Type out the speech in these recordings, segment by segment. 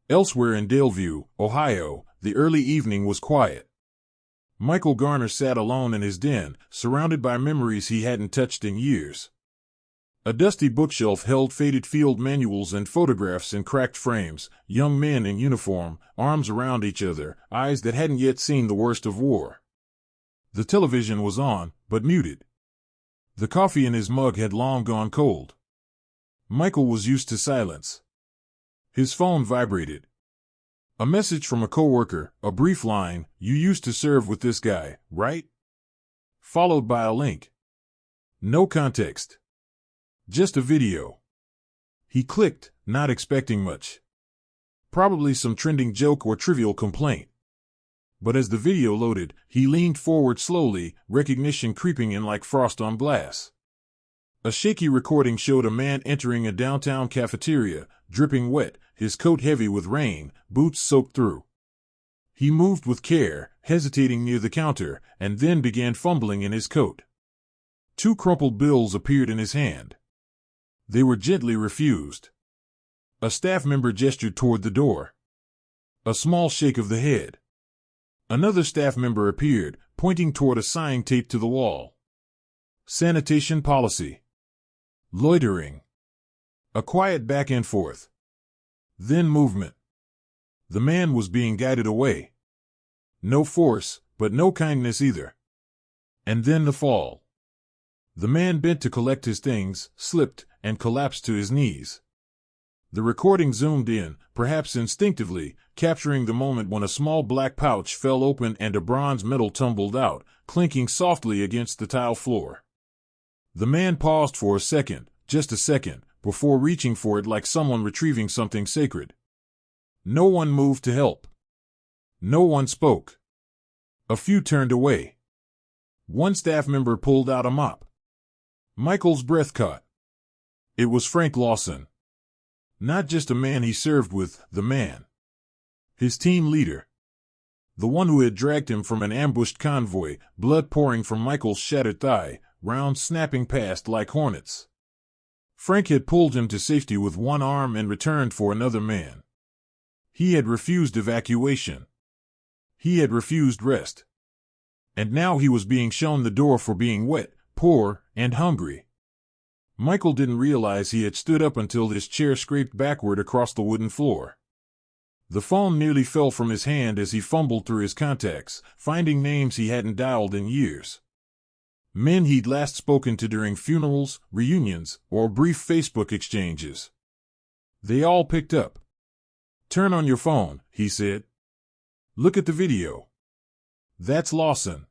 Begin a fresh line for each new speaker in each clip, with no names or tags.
Elsewhere in Daleview, Ohio, the early evening was quiet. Michael Garner sat alone in his den, surrounded by memories he hadn't touched in years. A dusty bookshelf held faded field manuals and photographs in cracked frames, young men in uniform, arms around each other, eyes that hadn't yet seen the worst of war. The television was on, but muted. The coffee in his mug had long gone cold. Michael was used to silence. His phone vibrated. A message from a coworker, a brief line, "You used to serve with this guy, right?" Followed by a link. No context. Just a video. He clicked, not expecting much. Probably some trending joke or trivial complaint. But as the video loaded, he leaned forward slowly, recognition creeping in like frost on glass. A shaky recording showed a man entering a downtown cafeteria, dripping wet, his coat heavy with rain, boots soaked through. He moved with care, hesitating near the counter, and then began fumbling in his coat. 2 crumpled bills appeared in his hand. They were gently refused. A staff member gestured toward the door. A small shake of the head. Another staff member appeared, pointing toward a sign taped to the wall. Sanitation policy. Loitering. A quiet back and forth. Then movement. The man was being guided away. No force, but no kindness either. And then the fall. The man bent to collect his things, slipped, and collapsed to his knees. The recording zoomed in, perhaps instinctively, capturing the moment when a small black pouch fell open and a bronze medal tumbled out, clinking softly against the tile floor. The man paused for a second, just a second, before reaching for it like someone retrieving something sacred. No one moved to help. No one spoke. A few turned away. One staff member pulled out a mop. Michael's breath caught. It was Frank Lawson. Not just a man he served with, the man. His team leader. The one who had dragged him from an ambushed convoy, blood pouring from Michael's shattered thigh, rounds snapping past like hornets. Frank had pulled him to safety with one arm and returned for another man. He had refused evacuation. He had refused rest. And now he was being shown the door for being wet, poor, and hungry. Michael didn't realize he had stood up until his chair scraped backward across the wooden floor. The phone nearly fell from his hand as he fumbled through his contacts, finding names he hadn't dialed in years. Men he'd last spoken to during funerals, reunions, or brief Facebook exchanges. They all picked up. "Turn on your phone," he said. "Look at the video. That's Lawson.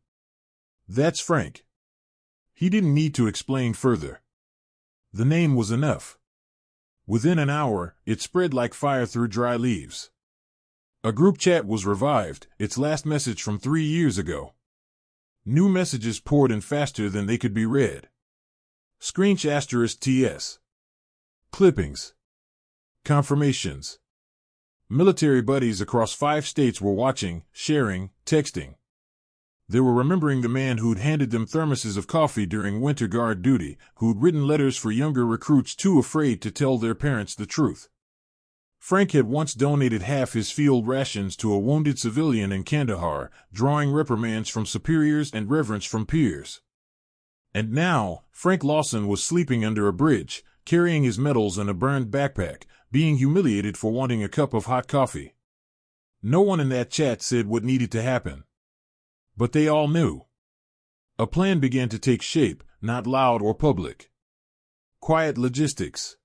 That's Frank." He didn't need to explain further. The name was enough. Within an hour, it spread like fire through dry leaves. A group chat was revived, its last message from 3 years ago. New messages poured in faster than they could be read. Screensh *TS. Clippings. Confirmations. Military buddies across 5 states were watching, sharing, texting. They were remembering the man who'd handed them thermoses of coffee during winter guard duty, who'd written letters for younger recruits too afraid to tell their parents the truth. Frank had once donated half his field rations to a wounded civilian in Kandahar, drawing reprimands from superiors and reverence from peers. And now, Frank Lawson was sleeping under a bridge, carrying his medals in a burned backpack, being humiliated for wanting a cup of hot coffee. No one in that chat said what needed to happen. But they all knew. A plan began to take shape, not loud or public. Quiet logistics.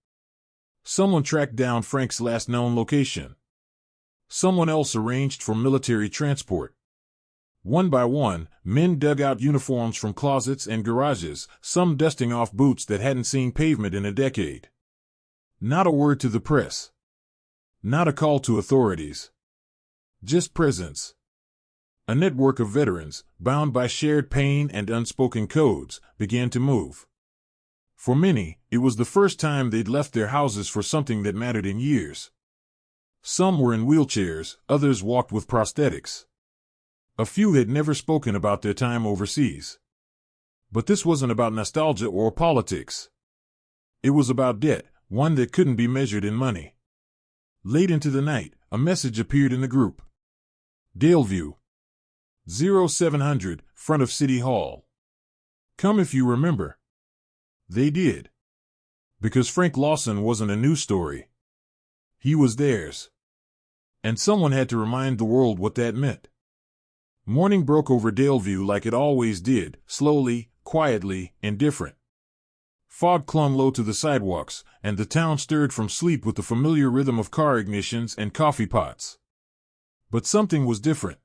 Someone tracked down Frank's last known location. Someone else arranged for military transport. One by one, men dug out uniforms from closets and garages, some dusting off boots that hadn't seen pavement in a decade. Not a word to the press. Not a call to authorities. Just presence. A network of veterans, bound by shared pain and unspoken codes, began to move. For many, it was the first time they'd left their houses for something that mattered in years. Some were in wheelchairs, others walked with prosthetics. A few had never spoken about their time overseas. But this wasn't about nostalgia or politics. It was about debt, one that couldn't be measured in money. Late into the night, a message appeared in the group. Daleview. 0700, front of City Hall. Come if you remember. They did. Because Frank Lawson wasn't a news story. He was theirs. And someone had to remind the world what that meant. Morning broke over Daleview like it always did, slowly, quietly, indifferent. Fog clung low to the sidewalks, and the town stirred from sleep with the familiar rhythm of car ignitions and coffee pots. But something was different.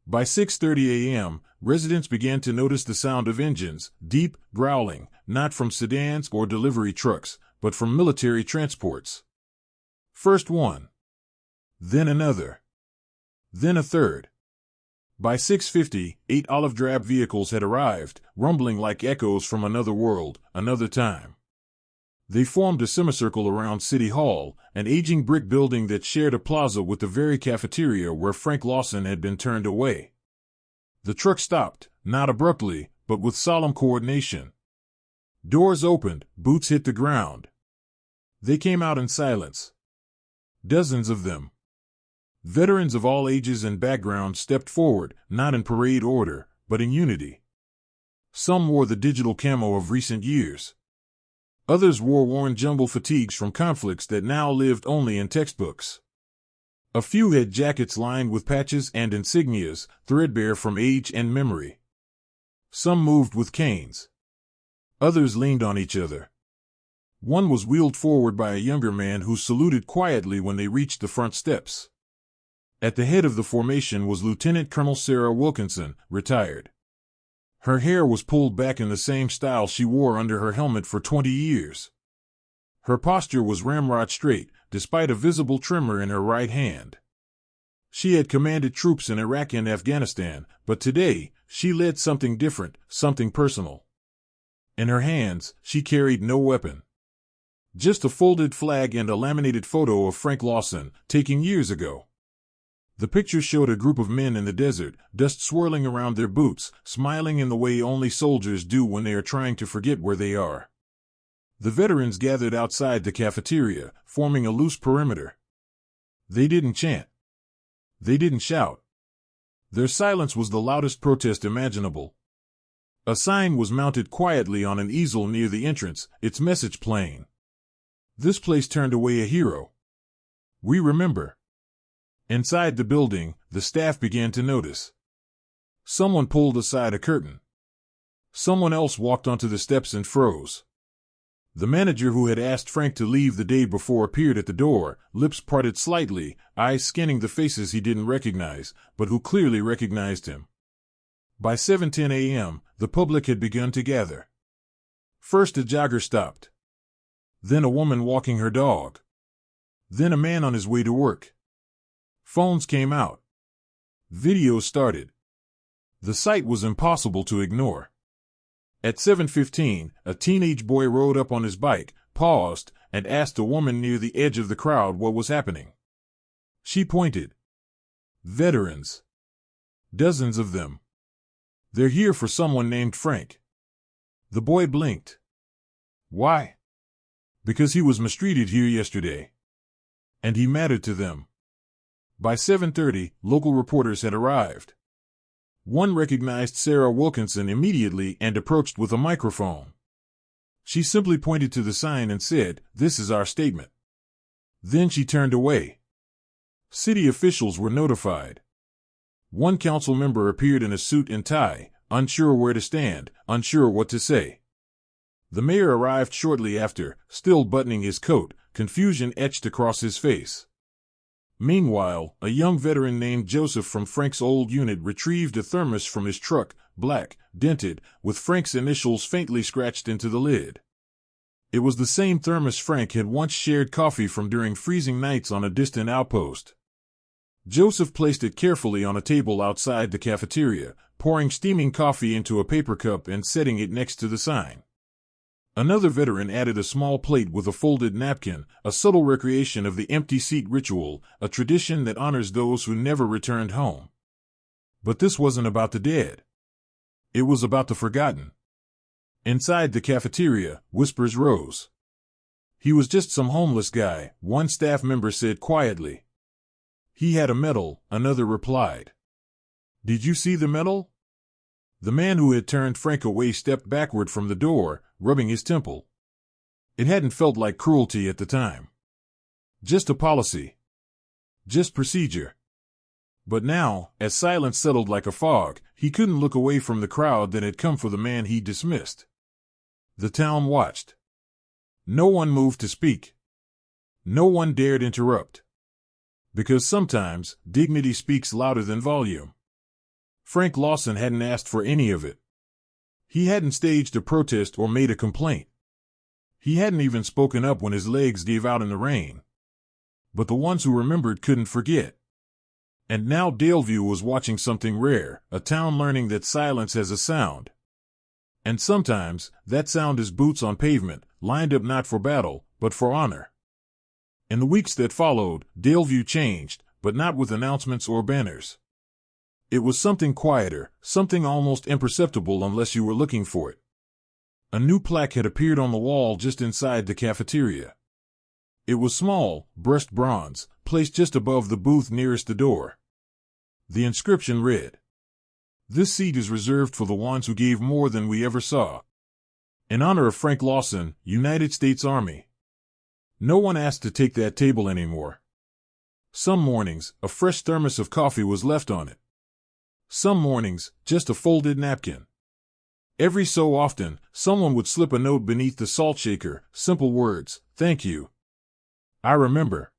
By 6:30 a.m., residents began to notice the sound of engines, deep, growling, not from sedans or delivery trucks, but from military transports. First one. Then another. Then a third. By 6:50, 8 olive-drab vehicles had arrived, rumbling like echoes from another world, another time. They formed a semicircle around City Hall, an aging brick building that shared a plaza with the very cafeteria where Frank Lawson had been turned away. The truck stopped, not abruptly, but with solemn coordination. Doors opened, boots hit the ground. They came out in silence. Dozens of them. Veterans of all ages and backgrounds stepped forward, not in parade order, but in unity. Some wore the digital camo of recent years. Others wore worn jumble fatigues from conflicts that now lived only in textbooks. A few had jackets lined with patches and insignias, threadbare from age and memory. Some moved with canes. Others leaned on each other. One was wheeled forward by a younger man who saluted quietly when they reached the front steps. At the head of the formation was Lieutenant Colonel Sarah Wilkinson, retired. Her hair was pulled back in the same style she wore under her helmet for 20 years. Her posture was ramrod straight, despite a visible tremor in her right hand. She had commanded troops in Iraq and Afghanistan, but today, she led something different, something personal. In her hands, she carried no weapon. Just a folded flag and a laminated photo of Frank Lawson, taken years ago. The picture showed a group of men in the desert, dust swirling around their boots, smiling in the way only soldiers do when they are trying to forget where they are. The veterans gathered outside the cafeteria, forming a loose perimeter. They didn't chant. They didn't shout. Their silence was the loudest protest imaginable. A sign was mounted quietly on an easel near the entrance, its message plain. This place turned away a hero. We remember. Inside the building, the staff began to notice. Someone pulled aside a curtain. Someone else walked onto the steps and froze. The manager who had asked Frank to leave the day before appeared at the door, lips parted slightly, eyes scanning the faces he didn't recognize, but who clearly recognized him. By 7:10 a.m., the public had begun to gather. First a jogger stopped. Then a woman walking her dog. Then a man on his way to work. Phones came out. Videos started. The sight was impossible to ignore. At 7:15, a teenage boy rode up on his bike, paused, and asked a woman near the edge of the crowd what was happening. She pointed. Veterans. Dozens of them. They're here for someone named Frank. The boy blinked. Why? Because he was mistreated here yesterday. And he mattered to them. By 7:30, local reporters had arrived. One recognized Sarah Wilkinson immediately and approached with a microphone. She simply pointed to the sign and said, "This is our statement." Then she turned away. City officials were notified. One council member appeared in a suit and tie, unsure where to stand, unsure what to say. The mayor arrived shortly after, still buttoning his coat, confusion etched across his face. Meanwhile, a young veteran named Joseph from Frank's old unit retrieved a thermos from his truck, black, dented, with Frank's initials faintly scratched into the lid. It was the same thermos Frank had once shared coffee from during freezing nights on a distant outpost. Joseph placed it carefully on a table outside the cafeteria, pouring steaming coffee into a paper cup and setting it next to the sign. Another veteran added a small plate with a folded napkin, a subtle recreation of the empty seat ritual, a tradition that honors those who never returned home. But this wasn't about the dead. It was about the forgotten. Inside the cafeteria, whispers rose. He was just some homeless guy, one staff member said quietly. He had a medal, another replied. Did you see the medal? The man who had turned Frank away stepped backward from the door, rubbing his temple. It hadn't felt like cruelty at the time. Just a policy. Just procedure. But now, as silence settled like a fog, he couldn't look away from the crowd that had come for the man he dismissed. The town watched. No one moved to speak. No one dared interrupt. Because sometimes, dignity speaks louder than volume. Frank Lawson hadn't asked for any of it. He hadn't staged a protest or made a complaint. He hadn't even spoken up when his legs gave out in the rain. But the ones who remembered couldn't forget. And now Daleview was watching something rare, a town learning that silence has a sound. And sometimes, that sound is boots on pavement, lined up not for battle, but for honor. In the weeks that followed, Daleview changed, but not with announcements or banners. It was something quieter, something almost imperceptible unless you were looking for it. A new plaque had appeared on the wall just inside the cafeteria. It was small, brushed bronze, placed just above the booth nearest the door. The inscription read, "This seat is reserved for the ones who gave more than we ever saw. In honor of Frank Lawson, United States Army." No one asked to take that table anymore. Some mornings, a fresh thermos of coffee was left on it. Some mornings, just a folded napkin. Every so often, someone would slip a note beneath the salt shaker, simple words, "Thank you. I remember.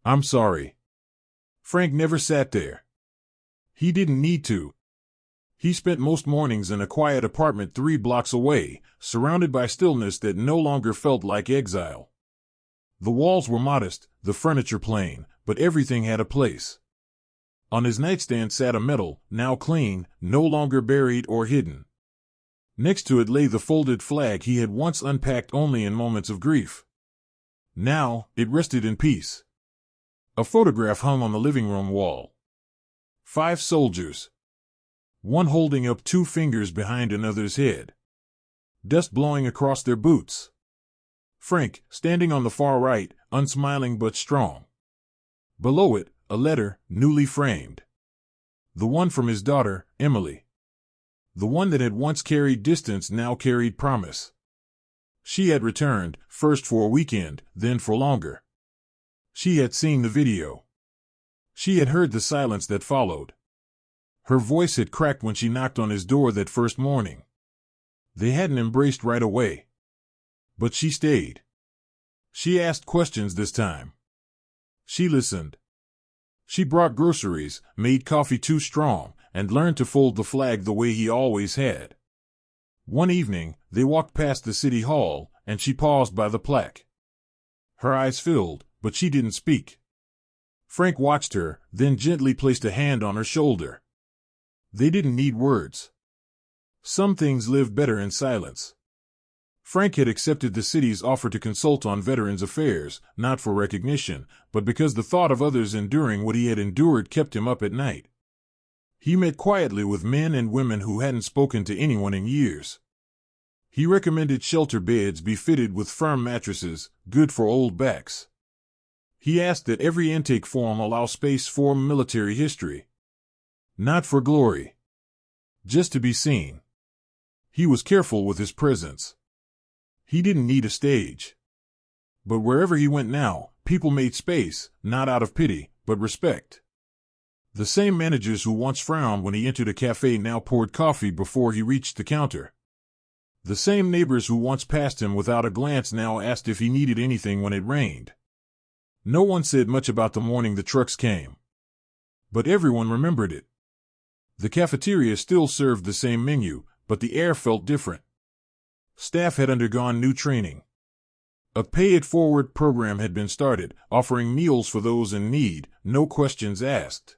I'm sorry." Frank never sat there. He didn't need to. He spent most mornings in a quiet apartment 3 blocks away, surrounded by stillness that no longer felt like exile. The walls were modest, the furniture plain, but everything had a place. On his nightstand sat a medal, now clean, no longer buried or hidden. Next to it lay the folded flag he had once unpacked only in moments of grief. Now, it rested in peace. A photograph hung on the living room wall. 5 soldiers. One holding up 2 fingers behind another's head. Dust blowing across their boots. Frank, standing on the far right, unsmiling but strong. Below it, a letter, newly framed. The one from his daughter, Emily. The one that had once carried distance now carried promise. She had returned, first for a weekend, then for longer. She had seen the video. She had heard the silence that followed. Her voice had cracked when she knocked on his door that first morning. They hadn't embraced right away. But she stayed. She asked questions this time. She listened. She brought groceries, made coffee too strong, and learned to fold the flag the way he always had. One evening, they walked past the city hall, and she paused by the plaque. Her eyes filled, but she didn't speak. Frank watched her, then gently placed a hand on her shoulder. They didn't need words. Some things live better in silence. Frank had accepted the city's offer to consult on veterans' affairs, not for recognition, but because the thought of others enduring what he had endured kept him up at night. He met quietly with men and women who hadn't spoken to anyone in years. He recommended shelter beds be fitted with firm mattresses, good for old backs. He asked that every intake form allow space for military history. Not for glory. Just to be seen. He was careful with his presence. He didn't need a stage. But wherever he went now, people made space, not out of pity, but respect. The same managers who once frowned when he entered a cafe now poured coffee before he reached the counter. The same neighbors who once passed him without a glance now asked if he needed anything when it rained. No one said much about the morning the trucks came. But everyone remembered it. The cafeteria still served the same menu, but the air felt different. Staff had undergone new training. A pay-it-forward program had been started, offering meals for those in need, no questions asked.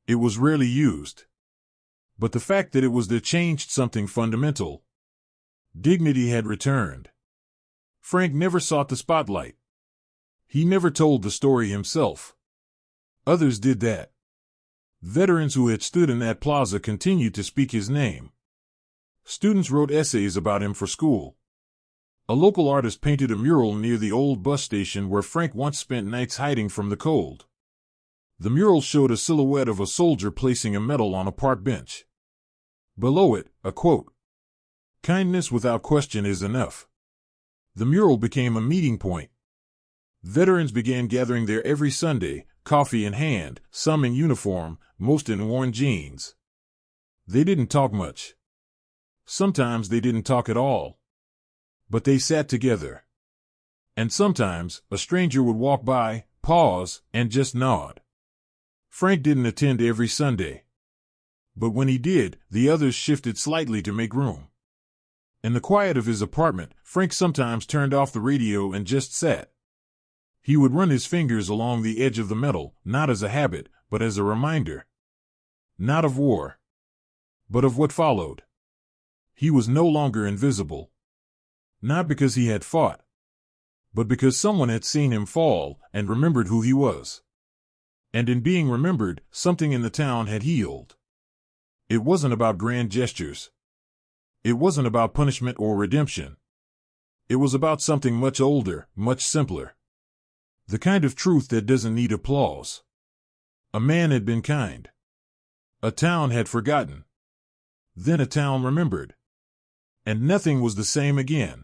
It was rarely used. But the fact that it was there changed something fundamental. Dignity had returned. Frank never sought the spotlight. He never told the story himself. Others did that. Veterans who had stood in that plaza continued to speak his name. Students wrote essays about him for school. A local artist painted a mural near the old bus station where Frank once spent nights hiding from the cold. The mural showed a silhouette of a soldier placing a medal on a park bench. Below it, a quote, "Kindness without question is enough." The mural became a meeting point. Veterans began gathering there every Sunday, coffee in hand, some in uniform, most in worn jeans. They didn't talk much. Sometimes they didn't talk at all. But they sat together. And sometimes, a stranger would walk by, pause, and just nod. Frank didn't attend every Sunday. But when he did, the others shifted slightly to make room. In the quiet of his apartment, Frank sometimes turned off the radio and just sat. He would run his fingers along the edge of the metal, not as a habit, but as a reminder. Not of war, but of what followed. He was no longer invisible. Not because he had fought, but because someone had seen him fall and remembered who he was. And in being remembered, something in the town had healed. It wasn't about grand gestures. It wasn't about punishment or redemption. It was about something much older, much simpler. The kind of truth that doesn't need applause. A man had been kind. A town had forgotten. Then a town remembered. And nothing was the same again.